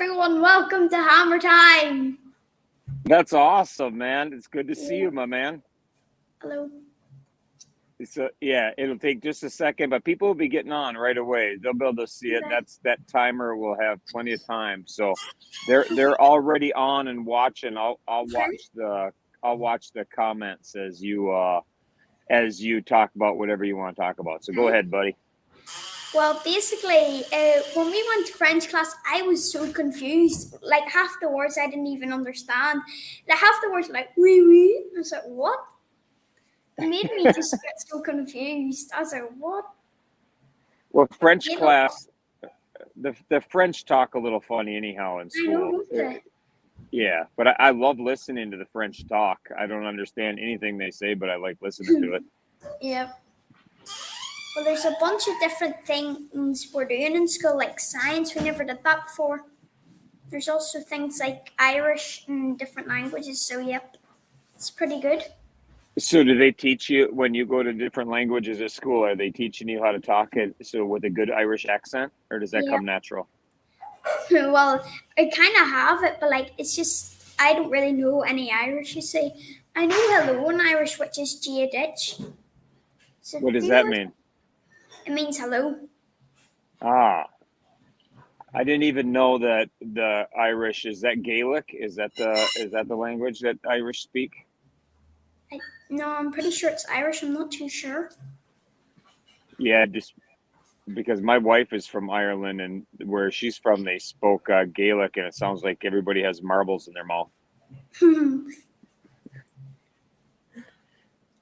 everyone. Welcome to Hammer Time. That's awesome, man. It's good to see you, my man. Hello. So yeah, it'll take just a second, but people will be getting on right away. They'll be able to see it. That timer will have plenty of time. So they're already on and watching. I'll watch the comments as you talk about whatever you want to talk about. So go ahead, buddy. Well, basically, when we went to French class, I was so confused. Like half the words I didn't even understand. Like half the words like oui oui. I was like, what? It made me just get so confused. I was like, what? Well, French class, the French talk a little funny anyhow in school. Yeah, but I love listening to the French talk. I don't understand anything they say, but I like listening to it. Yep. Well, there's a bunch of different things we're doing in school, like science. We never did that before. There's also things like Irish and different languages. So, yep, it's pretty good. So do they teach you when you go to different languages at school? Are they teaching you how to talk it with a good Irish accent, or does that come natural? Well, I kind of have it, but like it's just I don't really know any Irish. You see, I know hello in Irish, which is Gia Ditch. So what does that mean? It means hello. Ah, I didn't even know that the Irish is that Gaelic. Is that the language that Irish speak? No, I'm pretty sure it's Irish. I'm not too sure. Yeah, just because my wife is from Ireland, and where she's from, they spoke Gaelic, and it sounds like everybody has marbles in their mouth.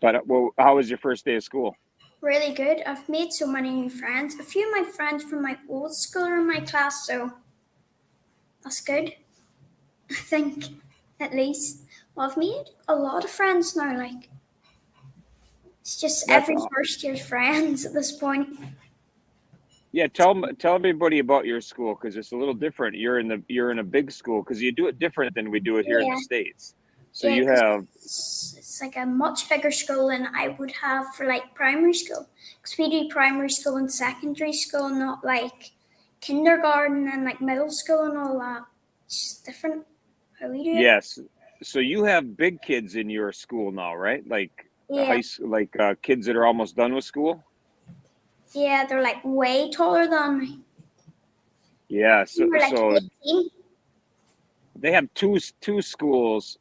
But well, how was your first day of school? Really good. I've made so many new friends. A few of my friends from my old school are in my class, so that's good. I think, at least. Well, I've made a lot of friends now. Like, it's just every first year's friends at this point. Yeah, tell everybody about your school, because it's a little different. You're in a big school, because you do it different than we do it here in the States. So you have it's like a much bigger school than I would have for like primary school, because we do primary school and secondary school, not like kindergarten and like middle school and all that. It's just different how we do it. Yes. So you have big kids in your school now, right? Like high school, like kids that are almost done with school. Yeah, they're like way taller than me. Yeah, so like they have two schools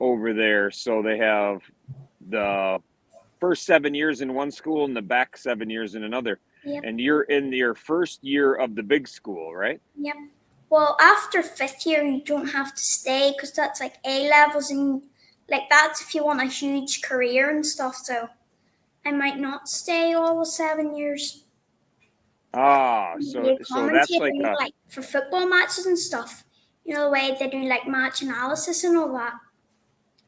over there. So they have the first 7 years in one school and the back 7 years in another. Yep. And you're in your first year of the big school, right? Yep. Well, after fifth year, you don't have to stay, because that's like A levels, and like that's if you want a huge career and stuff. So I might not stay all the 7 years. Ah, so that's like for football matches and stuff. You know the way they do like match analysis and all that,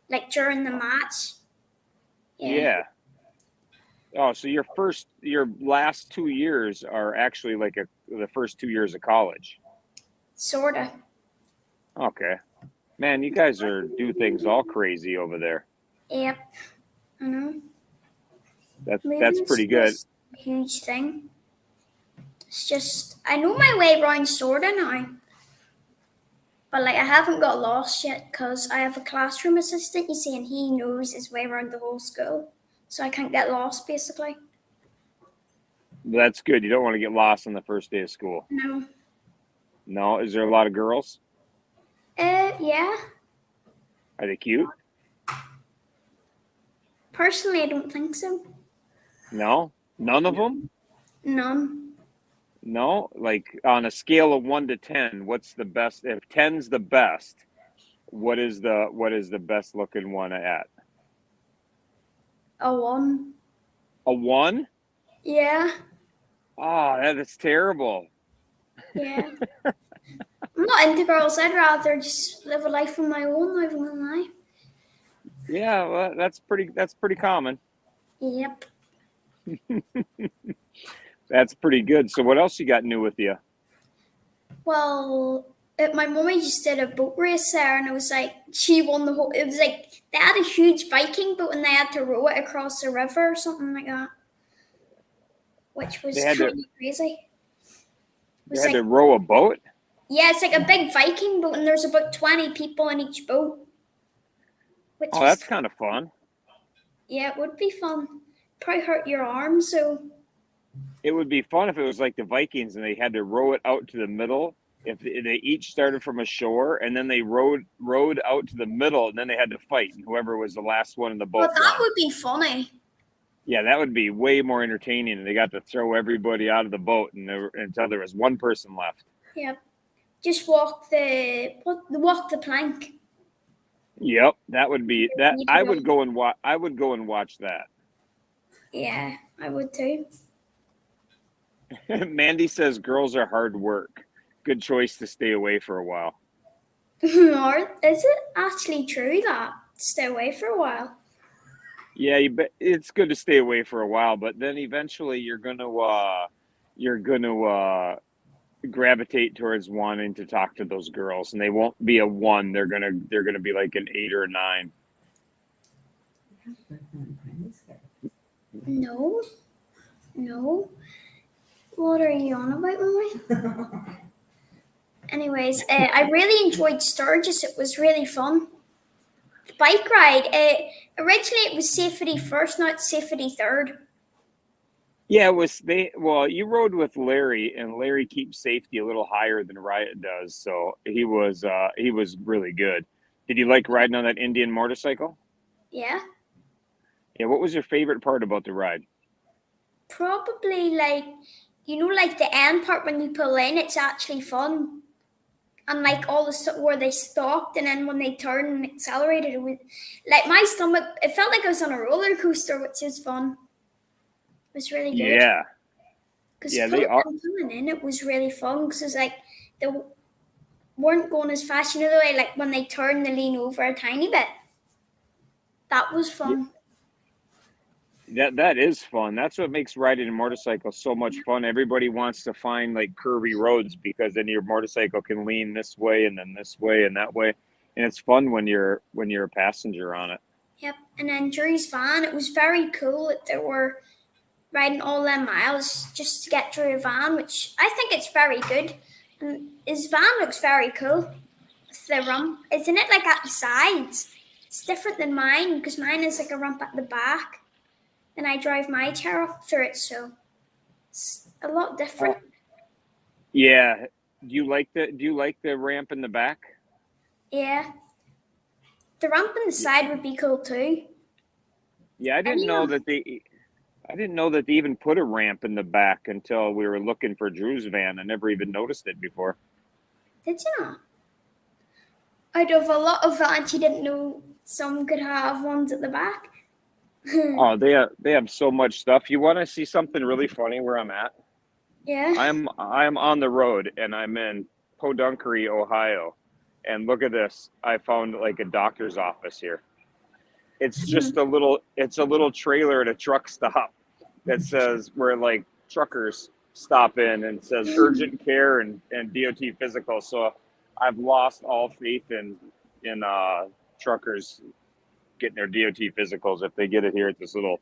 like during the match. Yeah. Oh, so your last 2 years are actually like the first 2 years of college. Sorta. Okay. Man, you guys do things all crazy over there. Yep. I know. That's pretty good. A huge thing. It's just I know my way around sorta now. But like I haven't got lost yet, because I have a classroom assistant, you see, and he knows his way around the whole school. So I can't get lost, basically. That's good. You don't want to get lost on the first day of school. No. No? Is there a lot of girls? Yeah. Are they cute? Personally, I don't think so. No? None of them? None. No? Like on a scale of 1 to 10, what's the best? If 10's the best, what is the best looking one at? A 1. A 1? Yeah. Oh, that's terrible. Yeah. I'm not into girls. I'd rather just live a life on my own, live my life. Yeah, well, that's pretty common. Yep. That's pretty good. So what else you got new with you? Well, my mummy just did a boat race there, and it was like she won the whole. It was like they had a huge Viking boat, and they had to row it across the river or something like that, which was kind of crazy. They had to row a boat? Yeah, it's like a big Viking boat, and there's about 20 people in each boat. Which Oh, was, that's kind of fun. yeah, it would be fun. Probably hurt your arm, so. It would be fun if it was like the Vikings and they had to row it out to the middle. If they each started from a shore and then they rowed out to the middle and then they had to fight, and whoever was the last one in the Well, boat that won. would be funny. Yeah, that would be way more entertaining. And they got to throw everybody out of the boat until there was one person left. Yep. Just walk the plank. Yep, that would be that. You'd I run. would go and watch. I would go and watch that. Yeah, I would too. Mandy says girls are hard work. Good choice to stay away for a while. Or is it actually true that stay away for a while? Yeah, it's good to stay away for a while, but then eventually you're gonna gravitate towards wanting to talk to those girls, and they won't be a 1. They're gonna be like an 8 or a 9. No. What are you on about, Mummy? Anyways, I really enjoyed Sturgis. It was really fun. The bike ride. Originally, it was safety first, now it's safety third. Yeah, it was they. Well, you rode with Larry, and Larry keeps safety a little higher than Riot does, so he was really good. Did you like riding on that Indian motorcycle? Yeah. Yeah. What was your favorite part about the ride? Probably like the end part when you pull in, it's actually fun. And like all the stuff where they stopped and then when they turned and accelerated, it was like my stomach. It felt like I was on a roller coaster, which is fun. It was really good. Yeah, Because yeah, they are. pulling in, it was really fun because it's like they weren't going as fast. You know the way like when they turn, they lean over a tiny bit. That was fun. That is fun. That's what makes riding a motorcycle so much fun. Everybody wants to find like curvy roads because then your motorcycle can lean this way and then this way and that way, and it's fun when you're a passenger on it. Yep. And then Drew's van, it was very cool that they were riding all them miles just to get Drew a van, which I think it's very good. And his van looks very cool. It's the rump, isn't it? Like at the sides. It's different than mine because mine is like a rump at the back. And I drive my chair up through it, so it's a lot different. Yeah. Do you like the ramp in the back? Yeah. The ramp on the side would be cool too. Yeah, I didn't know that they even put a ramp in the back until we were looking for Drew's van. I never even noticed it before. Did you not? Out of a lot of vans, you didn't know some could have ones at the back. Oh, they have so much stuff. You want to see something really funny where I'm at? Yeah. I'm on the road and I'm in Podunkery, Ohio. And look at this. I found like a doctor's office here. It's just a little trailer at a truck stop that says where like truckers stop in and says urgent care and DOT physical. So I've lost all faith in truckers getting their DOT physicals if they get it here at this little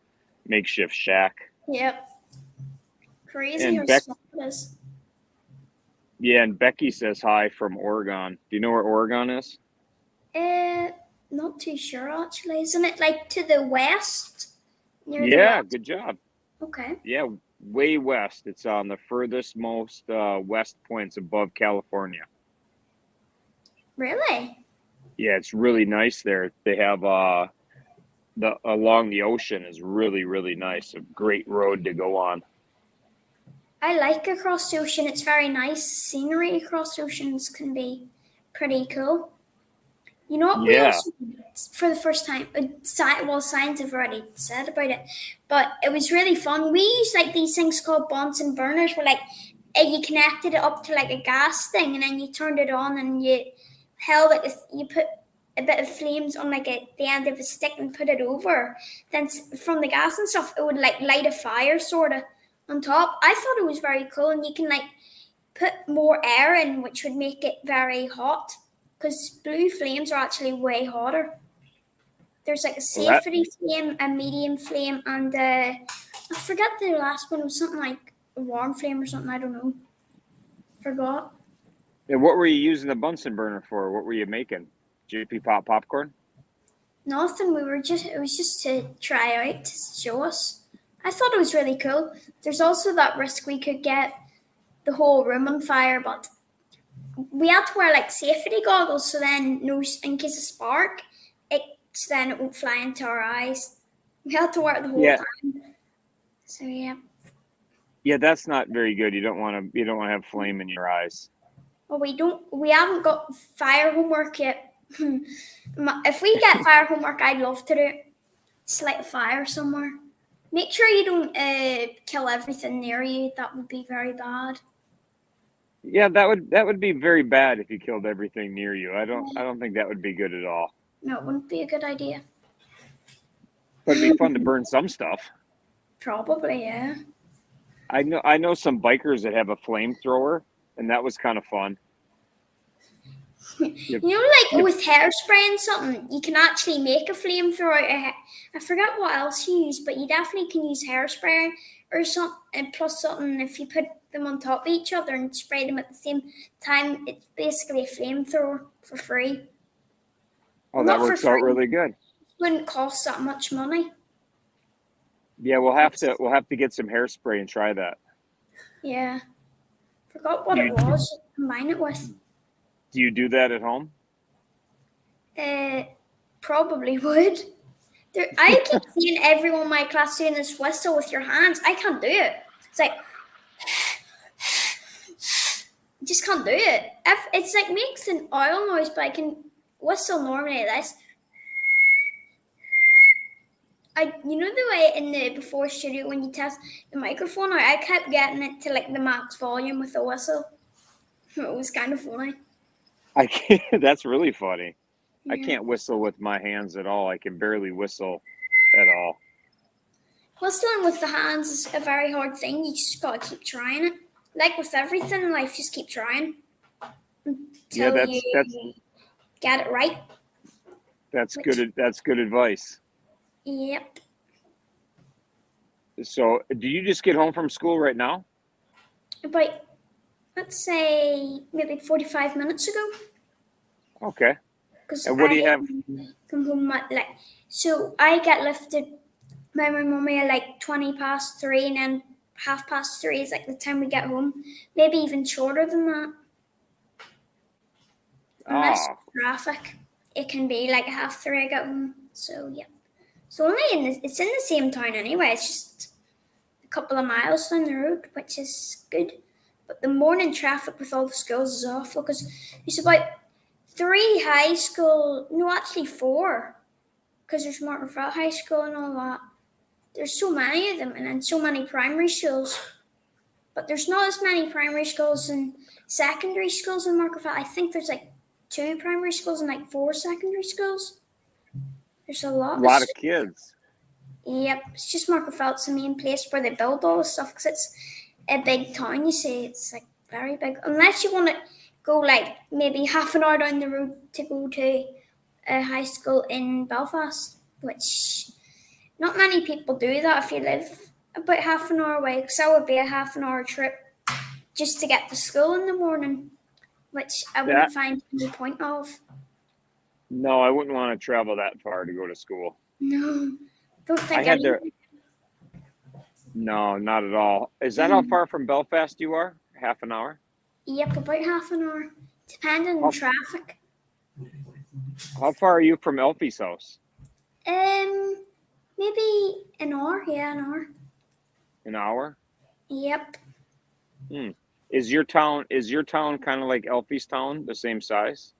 makeshift shack. Yep. Crazy And how small it is. Yeah, and Becky says hi from Oregon. Do you know where Oregon is? Not too sure actually. Isn't it like to the west? Yeah, good job. Okay. Yeah, way west. It's on the furthest most west points above California. Really? Yeah, it's really nice there. They have the along the ocean is really, really nice. A great road to go on. I like across the ocean. It's very nice. Scenery across oceans can be pretty cool. You know what we also did for the first time? Well, science have already said about it, but it was really fun. We used like these things called Bunsen burners, where like you connected it up to like a gas thing, and then you turned it on, and you held it. You put a bit of flames on like the end of a stick and put it over. Then from the gas and stuff, it would like light a fire sort of on top. I thought it was very cool, and you can like put more air in, which would make it very hot. Because blue flames are actually way hotter. There's like a safety flame, a medium flame, and I forget the last one. It was something like a warm flame or something. I don't know. Forgot. And what were you using the Bunsen burner for? What were you making? Jiffy Pop popcorn? Nothing. It was just to try out, to show us. I thought it was really cool. There's also that risk we could get the whole room on fire, but we had to wear like safety goggles so then no, in case of spark, it won't fly into our eyes. We had to wear it the whole Yeah, time. So yeah. yeah, that's not very good. You don't want to have flame in your eyes. Well, we haven't got fire homework yet. If we get fire homework, I'd love to do it. Just light a fire somewhere. Make sure you don't kill everything near you. That would be very bad. Yeah, that would be very bad if you killed everything near you. I don't think that would be good at all. No, it wouldn't be a good idea. But it'd be fun to burn some stuff. Probably, yeah. I know some bikers that have a flamethrower, and that was kind of fun. You know, like with hairspray and something, you can actually make a flamethrower. I forget what else you use, but you definitely can use hairspray or something, and plus something if you put them on top of each other and spray them at the same time. It's basically a flamethrower for free. Oh, Well, that not for works out free. really good. It wouldn't cost that much money. Yeah, we'll have to get some hairspray and try that. Yeah. Forgot what Do it you was to combine it with. do you do that at home? Probably would. I keep seeing everyone in my class doing this whistle with your hands. I can't do it. It's like, I just can't do it. It's like makes an oil noise, but I can whistle normally like this. You know the way in the before studio when you test the microphone, I kept getting it to like the max volume with the whistle. It was kind of funny. I can't, that's really funny. I Yeah. can't whistle with my hands at all. I can barely whistle at all. Whistling with the hands is a very hard thing. You just gotta keep trying it. Like with everything in life, just keep trying Yeah, until you get it right. that's good. That's good advice. Yep. So, do you just get home from school right now? About, let's say, maybe 45 minutes ago. Okay. Because And what do you have? come home at so I get lifted by my mummy at like 20 past 3, and then 3:30 is like the time we get home. Maybe even shorter than that. Unless traffic, it can be like 3:30 I get home. So yeah. So it's in the same town anyway. It's just a couple of miles down the road, which is good. But the morning traffic with all the schools is awful because there's about 3 high school, no, actually 4, because there's Martinford High School and all that. There's so many of them, and then so many primary schools. But there's not as many primary schools and secondary schools in Martinford. I think there's like 2 primary schools and like 4 secondary schools. There's a lot. A lot of kids. Yep, it's just Markerfeld's the main place where they build all the stuff because it's a big town. You see, it's like very big. Unless you want to go like maybe half an hour down the road to go to a high school in Belfast, which not many people do that if you live about half an hour away. Because that would be a half an hour trip just to get to school in the morning, which I wouldn't find any point of. No, I wouldn't want to travel that far to go to school. No, don't think I had to. No, not at all. Is that how far from Belfast you are? Half an hour? Yep, about half an hour, depending on traffic. How far are you from Elfie's house? Maybe an hour. Yeah, an hour. An hour? Yep. Is your town kind of like Elfie's town, the same size?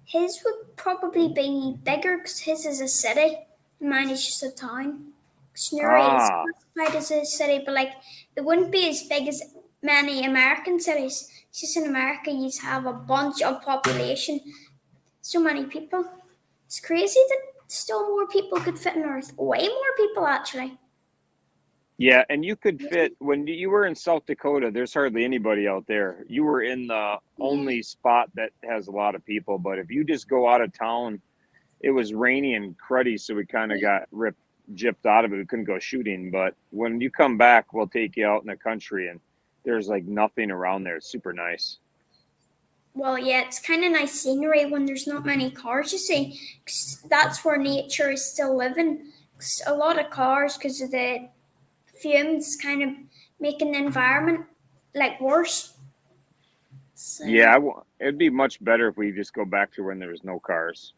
His would probably be bigger because his is a city, and mine is just a town. Snurry is classified as a city, but like it wouldn't be as big as many American cities. It's just in America you have a bunch of population, so many people. It's crazy that still more people could fit on Earth. Way more people actually. Yeah, and you could fit when you were in South Dakota. There's hardly anybody out there. You were in the only spot that has a lot of people. But if you just go out of town, it was rainy and cruddy, so we kind of got gypped out of it. We couldn't go shooting. But when you come back, we'll take you out in the country, and there's like nothing around there. It's super nice. well, yeah, it's kind of nice scenery when there's not many cars, you see. 'Cause that's where nature is still living. 'Cause a lot of cars, because of the fumes, kind of making the environment like worse. So, Yeah, it'd be much better if we just go back to when there was no cars.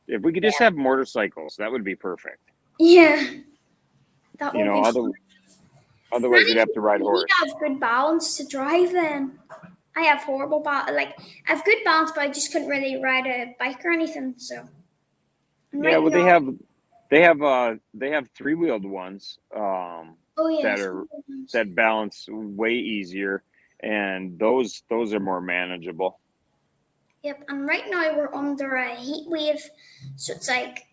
If we could just have motorcycles, that would be perfect. yeah, that You would know, be fun. otherwise we'd Manny, have to ride you need horse. to have good balance to drive then. I have horrible balance. Like, I have good balance, but I just couldn't really ride a bike or anything. So, and Yeah, right well, now, they have three-wheeled ones oh that yes. are that balance way easier, and those are more manageable. Yep, and right now we're under a heat wave, so it's like,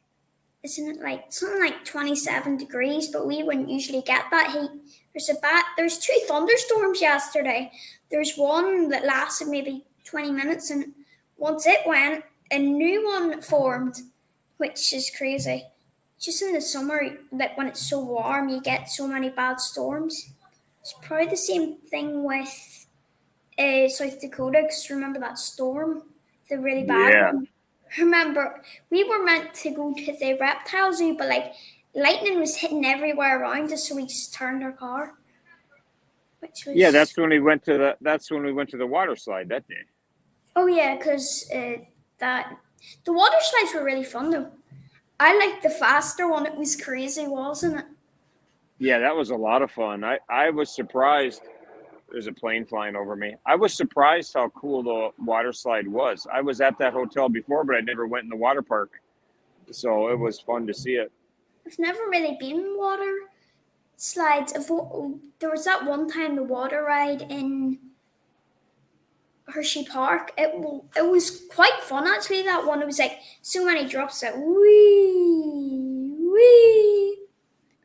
isn't it like something like 27 degrees? But we wouldn't usually get that heat. There's two thunderstorms yesterday. There's one that lasted maybe 20 minutes, and once it went, a new one formed, which is crazy. Just in the summer, like when it's so warm, you get so many bad storms. It's probably the same thing with South Dakota. Because remember that storm, the really bad Yeah, one. Remember, we were meant to go to the reptile zoo, but like lightning was hitting everywhere around us, so we just turned our car, which yeah, was that's when we went to the water slide that day. oh yeah, because that the water slides were really fun though. I liked the faster one. It was crazy, wasn't it? Yeah, that was a lot of fun. I was surprised. There's a plane flying over me. I was surprised how cool the water slide was. I was at that hotel before, but I never went in the water park, so it was fun to see it. I've never really been in water slides. There was that one time the water ride in Hershey Park. It was quite fun actually. That one, it was like so many drops that wee wee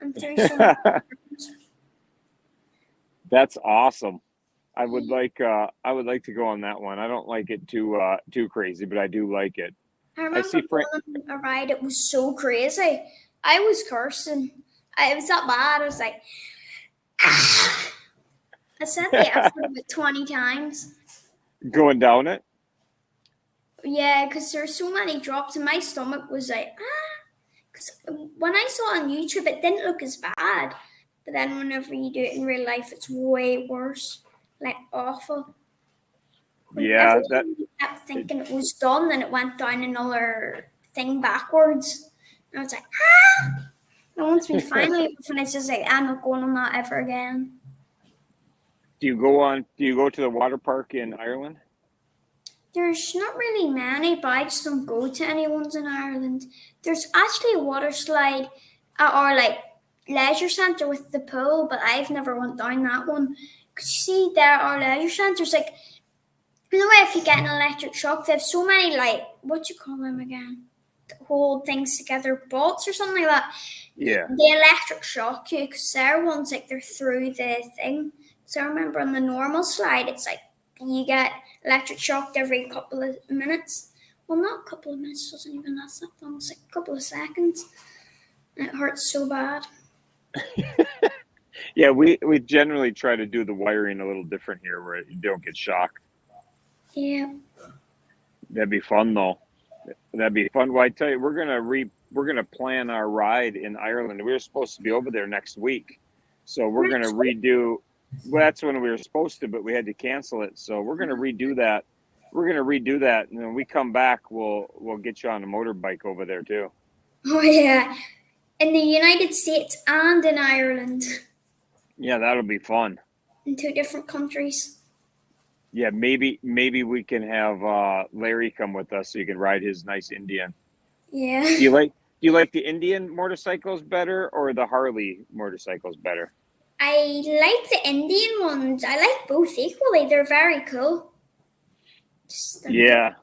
and through so many. That's awesome. I would like to go on that one. I don't like it too crazy, but I do like it. I I remember see going Frank. on a ride. It was so crazy. I was cursing. It was that bad. I was like, ah. I said the F word about 20 times. Going down it. Yeah, because there's so many drops, and my stomach was like, ah. Because when I saw it on YouTube, it didn't look as bad. But then whenever you do it in real life, it's way worse. Like awful. When Yeah, that everyone kept thinking it was done, then it went down another thing backwards. And I was like, ah. And once we finally finished, it's like, I'm not going on that ever again. do you go to the water park in Ireland? There's not really many, but I just don't go to any ones in Ireland. There's actually a water slide at our like leisure centre with the pool, but I've never went down that one. Cause you see, there are leisure centres like you know if you get an electric shock, they have so many like what you call them again, hold things together, bolts or something like that. Yeah. The electric shock you, because their ones like they're through the thing. So I remember on the normal slide, it's like you get electric shocked every couple of minutes. Well, not a couple of minutes, doesn't even last that long. It's like a couple of seconds. And it hurts so bad. Yeah, we generally try to do the wiring a little different here where you don't get shocked. Yeah. That'd be fun though. That'd be fun. Well, I tell you, we're gonna plan our ride in Ireland. We were supposed to be over there next week, so we're gonna redo. Well, that's when we were supposed to, but we had to cancel it. So we're gonna redo that. We're gonna redo that, and when we come back, we'll get you on a motorbike over there too. Oh, yeah. In the United States and in Ireland, Yeah, that'll be fun. in two different countries. Yeah, maybe we can have Larry come with us so you can ride his nice Indian. Yeah. Do you like the Indian motorcycles better or the Harley motorcycles better? I like the Indian ones. I like both equally. They're very cool. Yeah,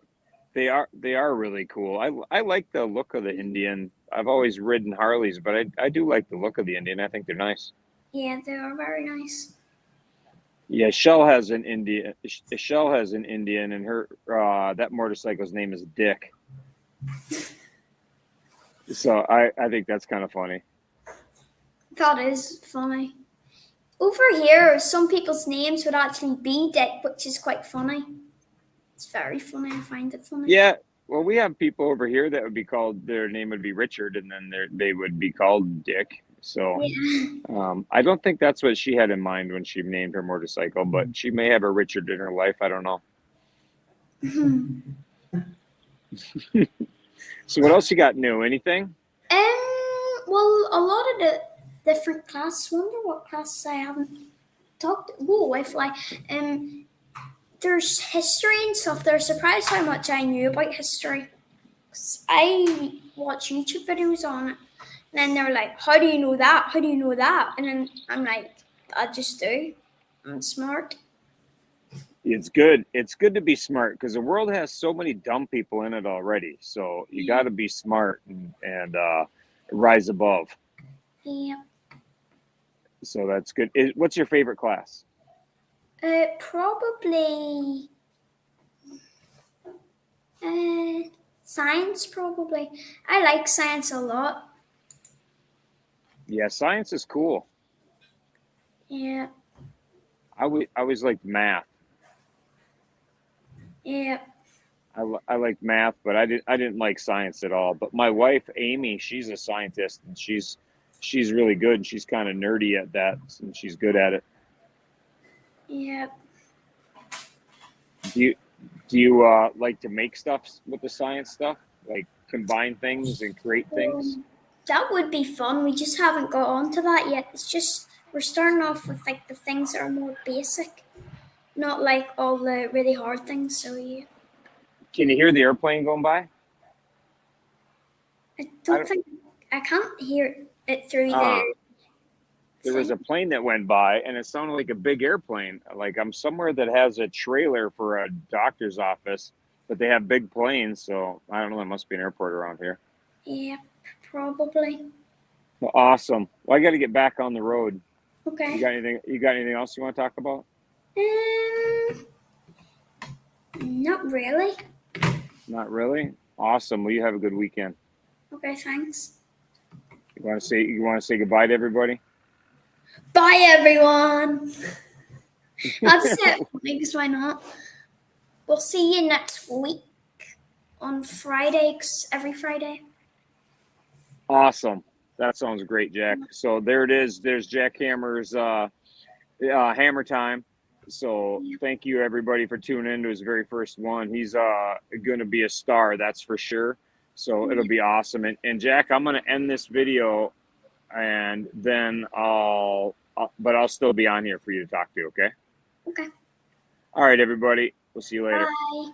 they are really cool. I like the look of the Indian. I've always ridden Harleys, but I do like the look of the Indian. I think they're nice. Yeah, they are very nice. Yeah, Shell has an Indian. Shell has an Indian, and her that motorcycle's name is Dick. So I think that's kind of funny. That is funny. Over here, some people's names would actually be Dick, which is quite funny. It's very funny. I find it funny. Yeah. Well, we have people over here that would be called, their name would be Richard, and then they would be called Dick. So Yeah. I don't think that's what she had in mind when she named her motorcycle, but she may have a Richard in her life. I don't know. So what else you got new? Anything? Well, a lot of the different classes. Wonder what classes I haven't talked. Whoa, I fly. There's history and stuff. They're surprised how much I knew about history. 'Cause I watch YouTube videos on it, and then they're like, "How do you know that? How do you know that?" And then I'm like, "I just do. I'm smart." It's good. It's good to be smart because the world has so many dumb people in it already. So you got to be smart and rise above. Yeah. So that's good. What's your favorite class? Probably. Science, probably. I like science a lot. Yeah, science is cool. Yeah. I always liked math. Yeah. I liked math, but I didn't like science at all. But my wife Amy, she's a scientist, and she's really good, and she's kind of nerdy at that, and she's good at it. Yeah. Do you like to make stuff with the science stuff, like combine things and create things? That would be fun. We just haven't got onto that yet. It's just we're starting off with like the things that are more basic, not like all the really hard things. So yeah. Can you hear the airplane going by? I don't think I can't hear it through There was a plane that went by, and it sounded like a big airplane. Like I'm somewhere that has a trailer for a doctor's office, but they have big planes, so I don't know. There must be an airport around here. Yeah, probably. Well, awesome. Well, I got to get back on the road. Okay. You got anything? You got anything else you want to talk about? Not really. Not really. Awesome. Well, you have a good weekend. Okay, thanks. You want to say goodbye to everybody? Bye, everyone. That's it. Because why not? We'll see you next week on Friday. 'Cause every Friday. Awesome. That sounds great, Jack. So there it is. There's Jack Hammer's Hammer Time. So thank you everybody for tuning in to his very first one. He's going to be a star, that's for sure. So it'll be awesome. And Jack, I'm going to end this video, and then I'll still be on here for you to talk to. Okay. Okay. All right, everybody. We'll see you later. Bye.